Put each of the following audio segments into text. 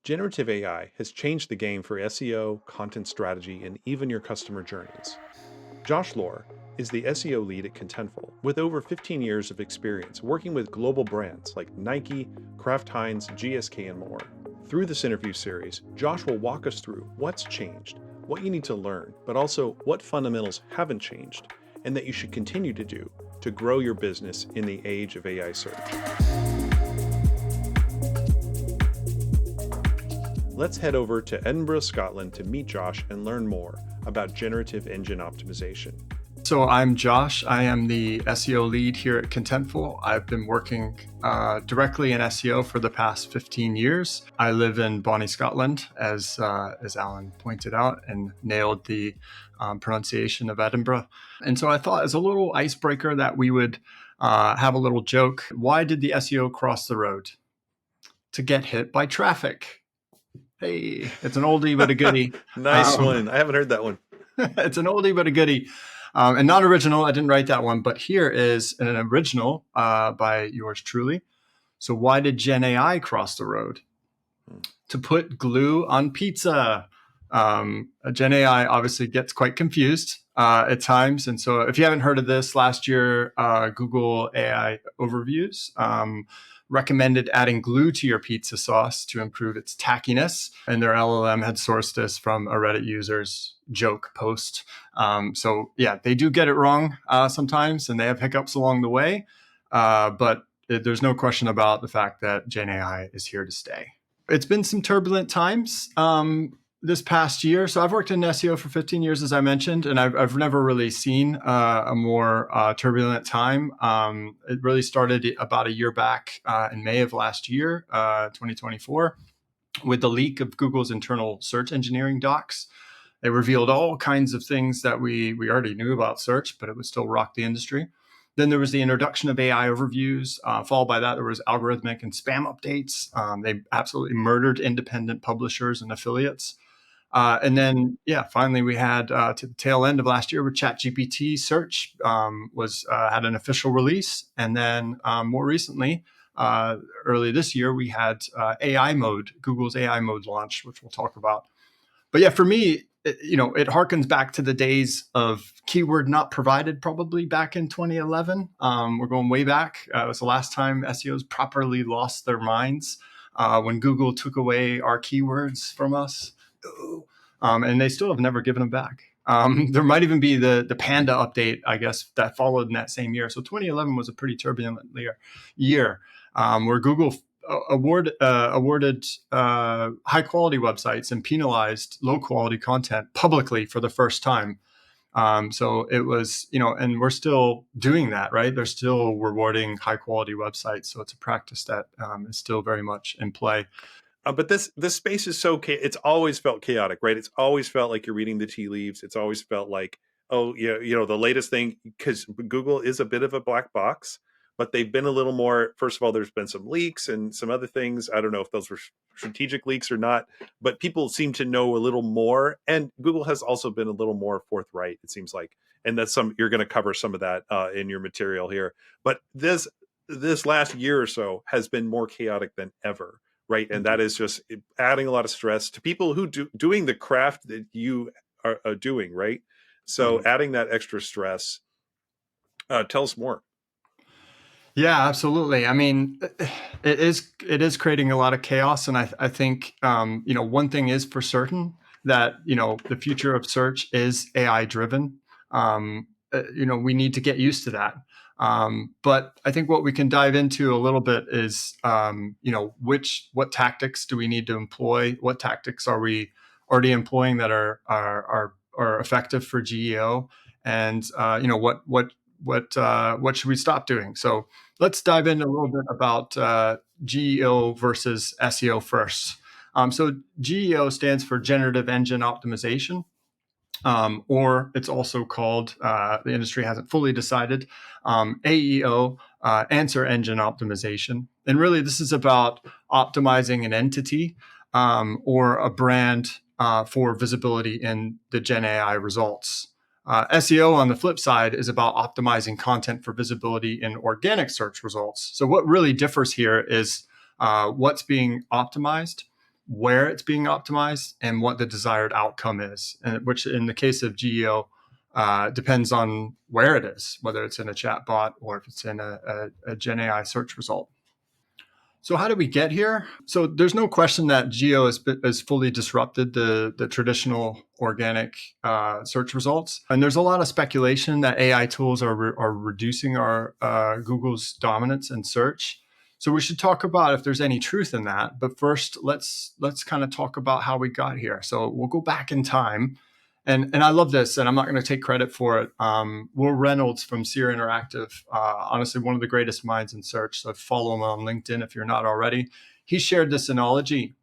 Generative AI has changed the game for SEO, content strategy, and even your customer journeys. Josh Lohr is the SEO lead at Contentful, with over 15 years of experience working with global brands like Nike, Kraft Heinz, GSK, and more. Through this interview series, Josh will walk us through what's changed, what you need to learn, but also what fundamentals haven't changed, and that you should continue to do to grow your business in the age of AI search. Let's head over to Edinburgh, Scotland to meet Josh and learn more about generative engine optimization. So I'm Josh. I am the SEO lead here at Contentful. I've been working directly in SEO for the past 15 years. I live in Bonnie, Scotland, as Alan pointed out, and nailed the pronunciation of Edinburgh. And so I thought, as a little icebreaker, that we would have a little joke. Why did the SEO cross the road? To get hit by traffic. Hey, it's an oldie but a goodie. Nice one. I haven't heard that one. It's an oldie but a goodie. And not original. I didn't write that one, but here is an original by yours truly. So why did Gen AI cross the road? To put glue on pizza. Gen AI obviously gets quite confused at times. And so if you haven't heard of this, last year, Google AI Overviews recommended adding glue to your pizza sauce to improve its tackiness. And their LLM had sourced this from a Reddit user's joke post. So yeah, they do get it wrong sometimes, and they have hiccups along the way. But there's no question about the fact that Gen AI is here to stay. It's been some turbulent times this past year. So I've worked in SEO for 15 years, as I mentioned, and I've never really seen a more turbulent time. It really started about a year back in May of last year, 2024, with the leak of Google's internal search engineering docs. They revealed all kinds of things that we already knew about search, but it would still rock the industry. Then there was the introduction of AI overviews. Followed by that, there was algorithmic and spam updates. They absolutely murdered independent publishers and affiliates. And then, finally, we had to the tail end of last year with ChatGPT search had an official release. And then more recently, early this year, we had AI mode, Google's AI mode launch, which we'll talk about. But yeah, for me, it harkens back to the days of keyword not provided, probably back in 2011. We're going way back. It was the last time SEOs properly lost their minds when Google took away our keywords from us. And they still have never given them back. There might even be the Panda update, I guess, that followed in that same year. So 2011 was a pretty turbulent year where Google awarded high quality websites and penalized low quality content publicly for the first time. So it was, and we're still doing that, right? They're still rewarding high quality websites. So it's a practice that is still very much in play. But this space is it's always felt chaotic, right? It's always felt like you're reading the tea leaves. It's always felt like, the latest thing, because Google is a bit of a black box, but they've been a little more. First of all, there's been some leaks and some other things. I don't know if those were strategic leaks or not, but people seem to know a little more. And Google has also been a little more forthright, it seems like. And that's you're going to cover some of that in your material here. But this last year or so has been more chaotic than ever. Right. And that is just adding a lot of stress to people who doing the craft that you are doing. Right. So adding that extra stress. Tell us more. Yeah, absolutely. I mean, it is creating a lot of chaos. And I think, one thing is for certain that, the future of search is AI driven. We need to get used to that. But I think what we can dive into a little bit is, what tactics do we need to employ? What tactics are we already employing that are effective for GEO? And what should we stop doing? So let's dive in a little bit about GEO versus SEO first. So GEO stands for Generative Engine Optimization. Or it's also called, the industry hasn't fully decided, AEO, Answer Engine Optimization. And really, this is about optimizing an entity or a brand for visibility in the Gen AI results. SEO, on the flip side, is about optimizing content for visibility in organic search results. So what really differs here is what's being optimized where it's being optimized and what the desired outcome is, and which in the case of GEO depends on where it is, whether it's in a chatbot or if it's in a Gen AI search result. So how did we get here? So there's no question that GEO has fully disrupted the traditional organic search results. And there's a lot of speculation that AI tools are reducing our Google's dominance in search. So we should talk about if there's any truth in that. But first, let's kind of talk about how we got here. So we'll go back in time. And I love this, and I'm not going to take credit for it. Will Reynolds from Seer Interactive, honestly, one of the greatest minds in search. So follow him on LinkedIn if you're not already. He shared this analogy.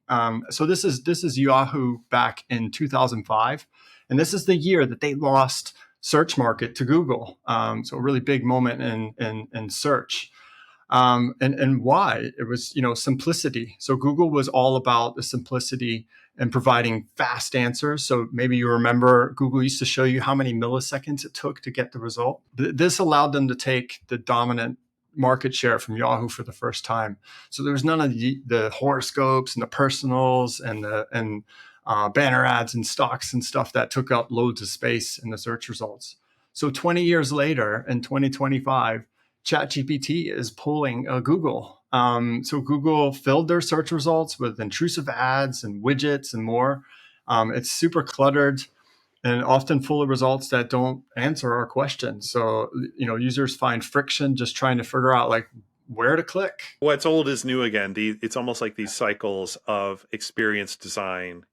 So this is Yahoo back in 2005, and this is the year that they lost search market to Google. So a really big moment in search. And why? It was, simplicity. So Google was all about the simplicity and providing fast answers. So maybe you remember Google used to show you how many milliseconds it took to get the result. This allowed them to take the dominant market share from Yahoo for the first time. So there was none of the horoscopes and the personals and the banner ads and stocks and stuff that took up loads of space in the search results. So 20 years later, in 2025, ChatGPT is pulling Google. So Google filled their search results with intrusive ads and widgets and more. It's super cluttered and often full of results that don't answer our questions. So, users find friction just trying to figure out like where to click. What's old is new again. It's almost like these cycles of experience design,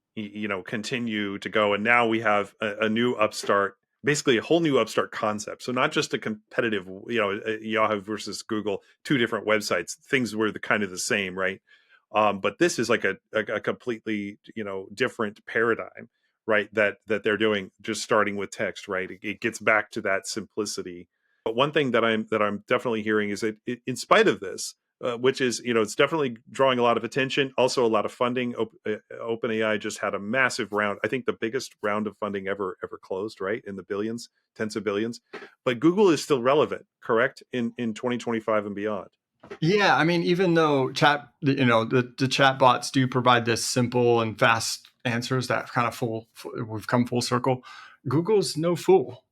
continue to go. And now we have a new upstart, basically a whole new upstart concept. So not just a competitive, Yahoo versus Google, two different websites. Things were kind of the same, right? But this is like a completely, different paradigm, right? That they're doing, just starting with text, right? It gets back to that simplicity. But one thing that I'm definitely hearing is that in spite of this, which is, it's definitely drawing a lot of attention, also a lot of funding. OpenAI just had a massive round. I think the biggest round of funding ever closed, right? In the billions, tens of billions. But Google is still relevant, correct? In 2025 and beyond. Yeah, I mean, even though the chat bots do provide this simple and fast answers that kind of we've come full circle. Google's no fool.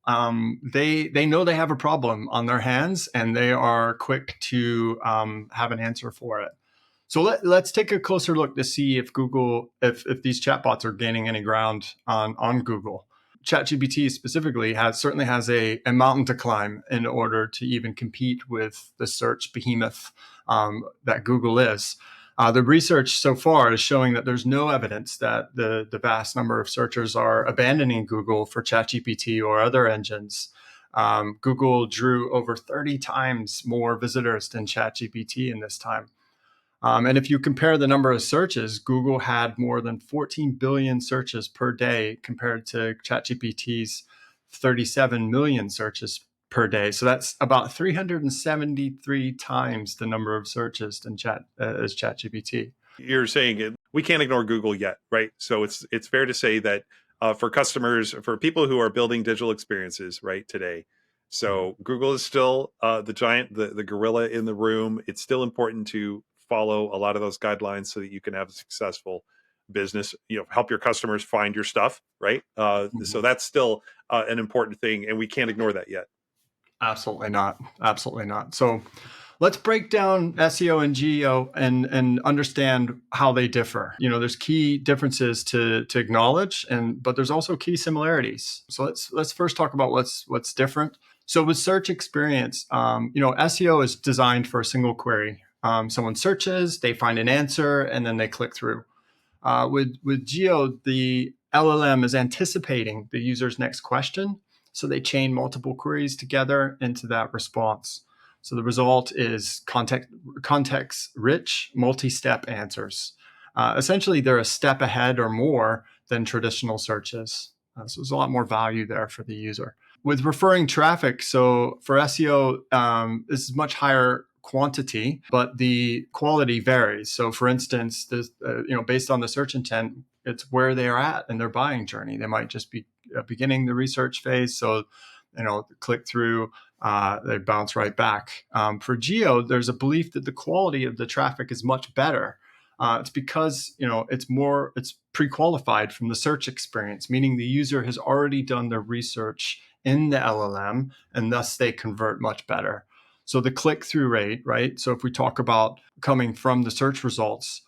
They know they have a problem on their hands, and they are quick to have an answer for it. So let's take a closer look to see if if these chatbots are gaining any ground on Google. ChatGPT specifically certainly has a mountain to climb in order to even compete with the search behemoth that Google is. The research so far is showing that there's no evidence that the vast number of searchers are abandoning Google for ChatGPT or other engines. Google drew over 30 times more visitors than ChatGPT in this time. And if you compare the number of searches, Google had more than 14 billion searches per day compared to ChatGPT's 37 million searches per day. So that's about 373 times the number of searches as ChatGPT. You're saying we can't ignore Google yet, right? So it's fair to say that for customers, for people who are building digital experiences, right, today, so Google is still the giant, the gorilla in the room. It's still important to follow a lot of those guidelines so that you can have a successful business, help your customers find your stuff, right? So that's still an important thing, and we can't ignore that yet. Absolutely not. Absolutely not. So let's break down SEO and GEO and understand how they differ. There's key differences to acknowledge, but there's also key similarities. So let's first talk about what's different. So with search experience, SEO is designed for a single query. Someone searches, they find an answer, and then they click through. With GEO, the LLM is anticipating the user's next question, so they chain multiple queries together into that response. So the result is context-rich, multi-step answers. Essentially, they're a step ahead or more than traditional searches. So there's a lot more value there for the user. With referring traffic, so for SEO, this is much higher quantity, but the quality varies. So for instance, based on the search intent, it's where they are at in their buying journey. They might just be beginning the research phase. So, click through, they bounce right back. For GEO, there's a belief that the quality of the traffic is much better. It's because it's pre-qualified from the search experience, meaning the user has already done their research in the LLM, and thus they convert much better. So the click-through rate, right? So if we talk about coming from the search results,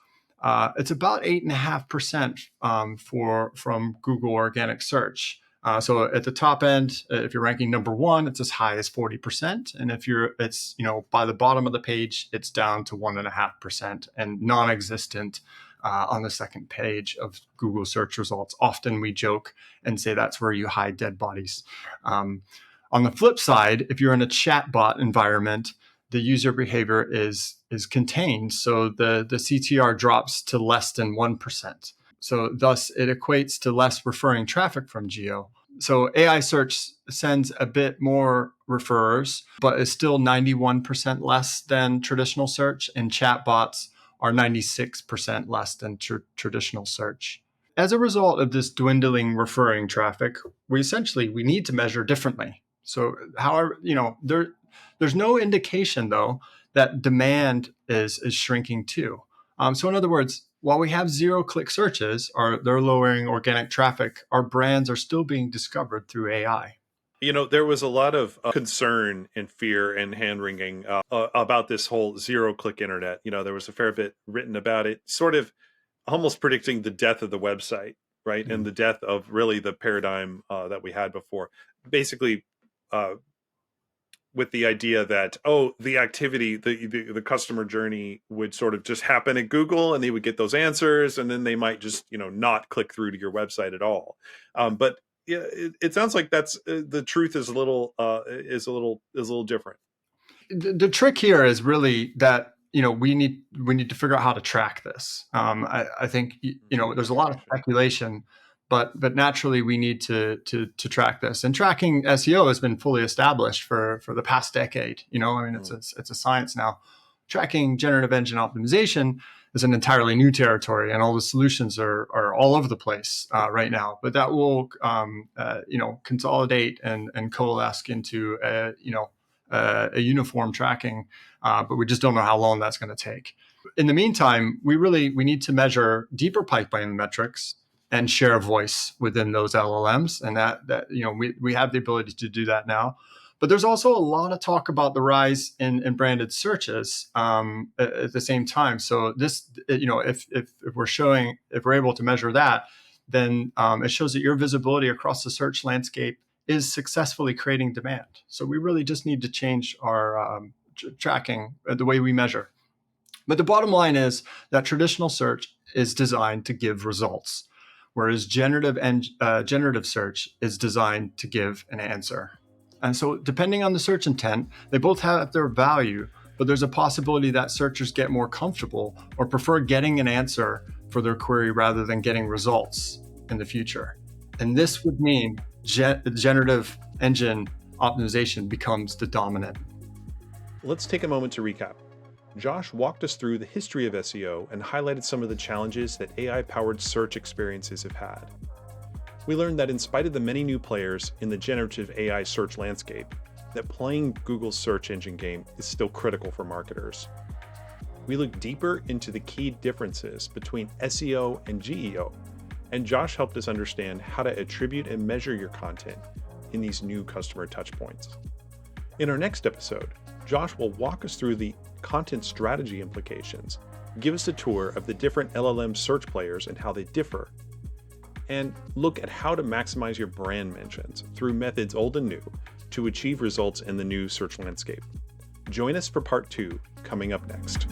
it's about 8.5% from Google organic search. So at the top end, if you're ranking number one, it's as high as 40%, and if it's by the bottom of the page, it's down to 1.5% and non-existent on the second page of Google search results. Often we joke and say that's where you hide dead bodies. On the flip side, if you're in a chatbot environment, the user behavior is contained, so the CTR drops to less than 1%. So thus, it equates to less referring traffic from geo. So AI search sends a bit more referrers, but is still 91% less than traditional search, and chatbots are 96% less than traditional search. As a result of this dwindling referring traffic, we need to measure differently. So, however, there's no indication though that demand is shrinking too. So in other words, while we have zero-click searches, they're lowering organic traffic, our brands are still being discovered through AI. There was a lot of concern and fear and hand-wringing about this whole zero-click internet. There was a fair bit written about it, sort of almost predicting the death of the website, right? Mm-hmm. And the death of really the paradigm that we had before. Basically, with the idea that, the activity, the customer journey would sort of just happen at Google, and they would get those answers, and then they might just, not click through to your website at all. But yeah, it sounds like that's the truth is a little different. The trick here is really that we need to figure out how to track this. I think there's a lot of speculation. But naturally, we need to track this. And tracking SEO has been fully established for the past decade. It's a science now. Tracking generative engine optimization is an entirely new territory, and all the solutions are all over the place right now. But that will consolidate and coalesce into a uniform tracking. But we just don't know how long that's going to take. In the meantime, we need to measure deeper pipeline metrics and share of voice within those LLMs. And that we have the ability to do that now. But there's also a lot of talk about the rise in branded searches at the same time. So this, if we're able to measure that, then it shows that your visibility across the search landscape is successfully creating demand. So we really just need to change our tracking, the way we measure. But the bottom line is that traditional search is designed to give results, whereas generative search is designed to give an answer. And so depending on the search intent, they both have their value, but there's a possibility that searchers get more comfortable or prefer getting an answer for their query rather than getting results in the future. And this would mean generative engine optimization becomes the dominant. Let's take a moment to recap. Josh walked us through the history of SEO and highlighted some of the challenges that AI-powered search experiences have had. We learned that in spite of the many new players in the generative AI search landscape, that playing Google's search engine game is still critical for marketers. We looked deeper into the key differences between SEO and GEO, and Josh helped us understand how to attribute and measure your content in these new customer touchpoints. In our next episode, Josh will walk us through the content strategy implications, give us a tour of the different LLM search players and how they differ, and look at how to maximize your brand mentions through methods old and new to achieve results in the new search landscape. Join us for part 2, coming up next.